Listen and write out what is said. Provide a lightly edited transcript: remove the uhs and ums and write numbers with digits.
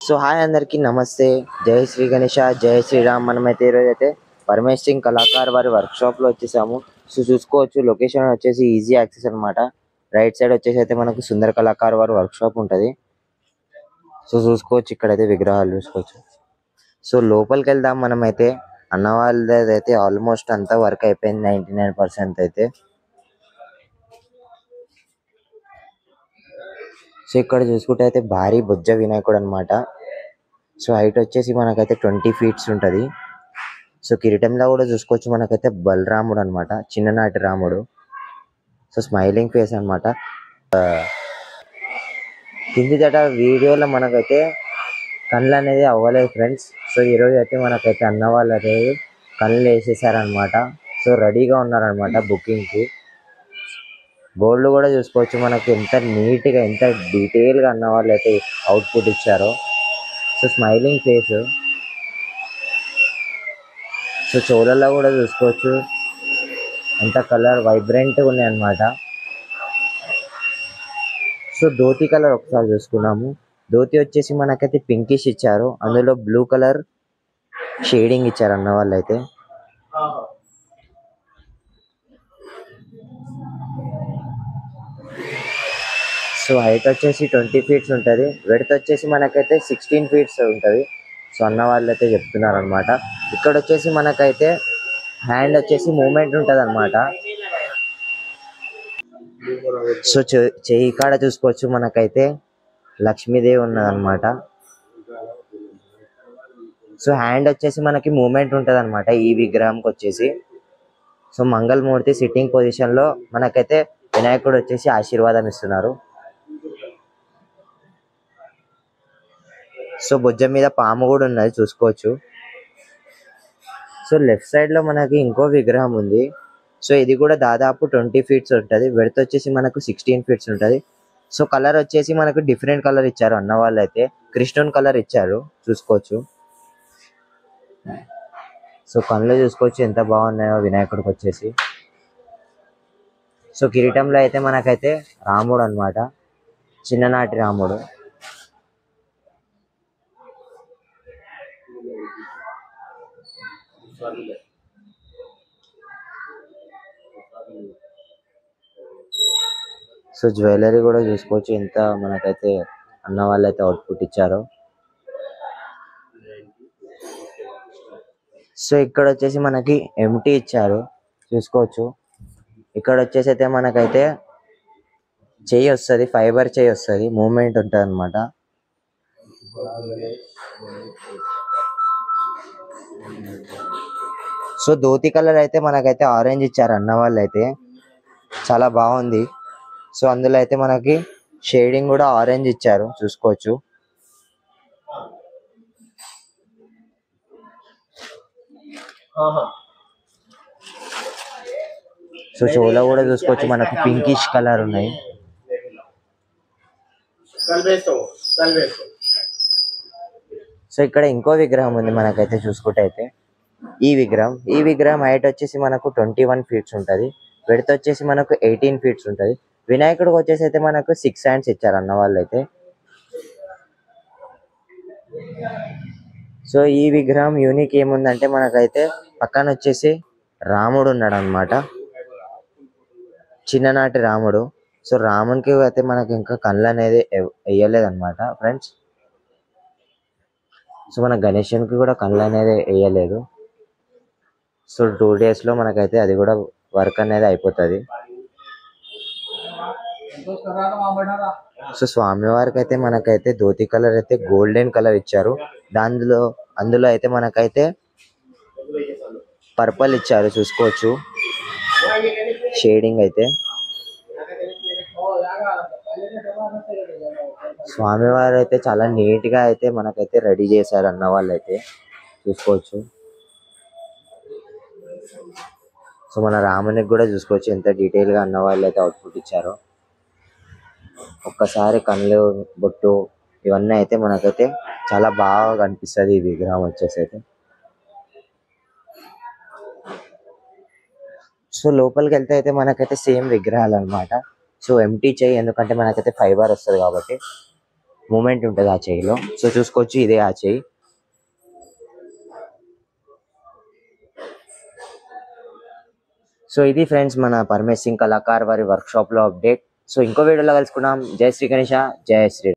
So hi అందరికీ నమస్తే. జై శ్రీ గణేష, జై శ్రీరామ్. మనమైతే ఈరోజు అయితే పరమేశ్ సింగ్ కళాకార్ వారి వర్క్షాప్లో వచ్చేసాము. సో చూసుకోవచ్చు, లొకేషన్ వచ్చేసి ఈజీ యాక్సెస్ అనమాట. రైట్ సైడ్ వచ్చేసి అయితే మనకు సుందర్ కళాకార్ వారి వర్క్షాప్ ఉంటుంది. సో చూసుకోవచ్చు, ఇక్కడైతే విగ్రహాలు చూసుకోవచ్చు. సో లోపలికి వెళ్దాం. మనమైతే అన్న వాళ్ళది అయితే ఆల్మోస్ట్ అంతా వర్క్ అయిపోయింది, 99% అయితే. సో ఇక్కడ చూసుకుంటే అయితే భారీ బుజ్జ వినాయకుడు అనమాట. సో హైట్ వచ్చేసి మనకైతే 20 feet ఉంటుంది. సో కిరీటంలో కూడా చూసుకోవచ్చు, మనకైతే బలరాముడు అనమాట, చిన్ననాటి రాముడు. సో స్మైలింగ్ ఫేస్ అనమాట. కింది జట వీడియోలో మనకైతే కళ్ళు అనేది అవ్వలేదు ఫ్రెండ్స్. సో ఈరోజు అయితే మనకైతే అన్న వాళ్ళు అనేది కళ్ళు వేసేసారనమాట. సో రెడీగా ఉన్నారనమాట బుకింగ్కి. బోర్డులు కూడా చూసుకోవచ్చు, మనకి ఎంత నీట్గా ఎంత డీటెయిల్గా అన్న వాళ్ళు అయితే అవుట్పుట్ ఇచ్చారో. So smiling face. సో చెవులలో కూడా చూసుకోవచ్చు ఎంత కలర్ వైబ్రెంట్గా ఉన్నాయి అన్నమాట. సో ధోతి కలర్ ఒకసారి చూసుకున్నాము. ధోతి వచ్చేసి మనకైతే పింకిష్ ఇచ్చారు, అందులో బ్లూ కలర్ షేడింగ్ ఇచ్చారు అన్న వాళ్ళు అయితే. సో హైట్ వచ్చేసి 20 feet ఉంటుంది, వెడత్ వచ్చేసి మనకైతే 16 feet ఉంటుంది. సో అన్న వాళ్ళు అయితే చెప్తున్నారు అనమాట. ఇక్కడ వచ్చేసి మనకైతే హ్యాండ్ వచ్చేసి మూమెంట్ ఉంటుంది అనమాట. సో చెయ్యి కాడ చూసుకోవచ్చు, మనకైతే లక్ష్మీదేవి ఉన్నదన్నమాట. సో హ్యాండ్ వచ్చేసి మనకి మూమెంట్ ఉంటుంది అనమాట ఈ విగ్రహంకి వచ్చేసి. సో మంగళమూర్తి సిట్టింగ్ పొజిషన్ లో మనకైతే వినాయకుడు వచ్చేసి ఆశీర్వాదం ఇస్తున్నారు. సో భుజం మీద పాము కూడా ఉన్నది చూసుకోవచ్చు. సో లెఫ్ట్ సైడ్ లో మనకి ఇంకో విగ్రహం ఉంది. సో ఇది కూడా దాదాపు 20 feet ఉంటుంది, వెడత్ వచ్చేసి మనకు 16 feet ఉంటుంది. సో కలర్ వచ్చేసి మనకు డిఫరెంట్ కలర్ ఇచ్చారు అన్న వాళ్ళు అయితే, కృష్ణుని కలర్ ఇచ్చారు చూసుకోవచ్చు. సో కళ్ళు చూసుకోవచ్చు ఎంత బాగున్నాయో వినాయకుడికి వచ్చేసి. సో కిరీటంలో అయితే మనకైతే రాముడు అనమాట, చిన్ననాటి రాముడు. సో జ్యువెలరీ కూడా చూసుకోవచ్చు ఎంత మనకైతే అన్న వాళ్ళు అయితే అవుట్పుట్ ఇచ్చారో. సో ఇక్కడ వచ్చేసి మనకి ఎంటీ ఇచ్చారు చూసుకోవచ్చు. ఇక్కడ వచ్చేసి అయితే మనకైతే చెయ్యి వస్తుంది, ఫైబర్ చెయ్యి వస్తుంది, మూమెంట్ ఉంటుంది అనమాట. సో ధోతి కలర్ అయితే మనకైతే ఆరెంజ్ ఇచ్చారు అన్న వాళ్ళు అయితే, చాలా బాగుంది. సో అందులో అయితే మనకి షేడింగ్ కూడా ఆరెంజ్ ఇచ్చారు చూసుకోవచ్చు. సో చెవులో కూడా చూసుకోవచ్చు మనకు పింకిష్ కలర్ ఉన్నాయి. సో ఇక్కడ ఇంకో విగ్రహం ఉంది మనకైతే చూసుకుంటే అయితే. ఈ విగ్రహం హైట్ వచ్చేసి మనకు 21 feet ఉంటుంది, వెడత్ వచ్చేసి మనకు 18 feet ఉంటుంది. వినాయకుడికి వచ్చేసి అయితే మనకు 6 hands ఇచ్చారు అన్న వాళ్ళు అయితే. సో ఈ విగ్రహం యూనిక్ ఏముందంటే మనకైతే పక్కన వచ్చేసి రాముడు ఉన్నాడు అనమాట, చిన్ననాటి రాముడు. సో రామునికి అయితే మనకి ఇంకా కళ్ళు అనేది వేయలేదు అనమాట ఫ్రెండ్స్. సో మన గణేశునికి కూడా కళ్ళు అనేది వేయలేదు. సో 2 days లో మనకైతే అది కూడా వర్క్ అనేది అయిపోతుంది. సో స్వామివారికి అయితే మనకైతే ధోతి కలర్ అయితే గోల్డెన్ కలర్ ఇచ్చారు, అందులో అయితే మనకైతే పర్పల్ ఇచ్చారు చూసుకోవచ్చు షేడింగ్ అయితే. స్వామివారు అయితే చాలా నీట్ గా అయితే మనకైతే రెడీ చేశారు అన్న వాళ్ళు అయితే చూసుకోవచ్చు. సో మన రామునికి కూడా చూసుకోవచ్చు ఎంత డీటెయిల్ గా అన్న వాళ్ళు అయితే అవుట్పుట్ ఇచ్చారో. ఒక్కసారి కళ్ళు బొట్టు ఇవన్నీ అయితే మనకైతే చాలా బాగా కనిపిస్తుంది ఈ విగ్రహం వచ్చేసి అయితే. సో లోపలికి వెళ్తే అయితే మనకైతే సేమ్ విగ్రహాలు అనమాట. సో ఎంటీ చెయ్యి, ఎందుకంటే మనకైతే ఫైబర్ వస్తుంది కాబట్టి. మూమెంట్ ఉంటుంది ఆ చెయ్యిలో. సో చూసుకోవచ్చు, ఇదే ఆ చెయ్యి. సో ఇది ఫ్రెండ్స్ మన పరమేశ్ సింగ్ కళాకార్ వారి వర్క్షాప్ లో అప్డేట్. సో ఇంకో వీడియోలో కలుసుకుందాం. జై శ్రీ గణేష, జై శ్రీ.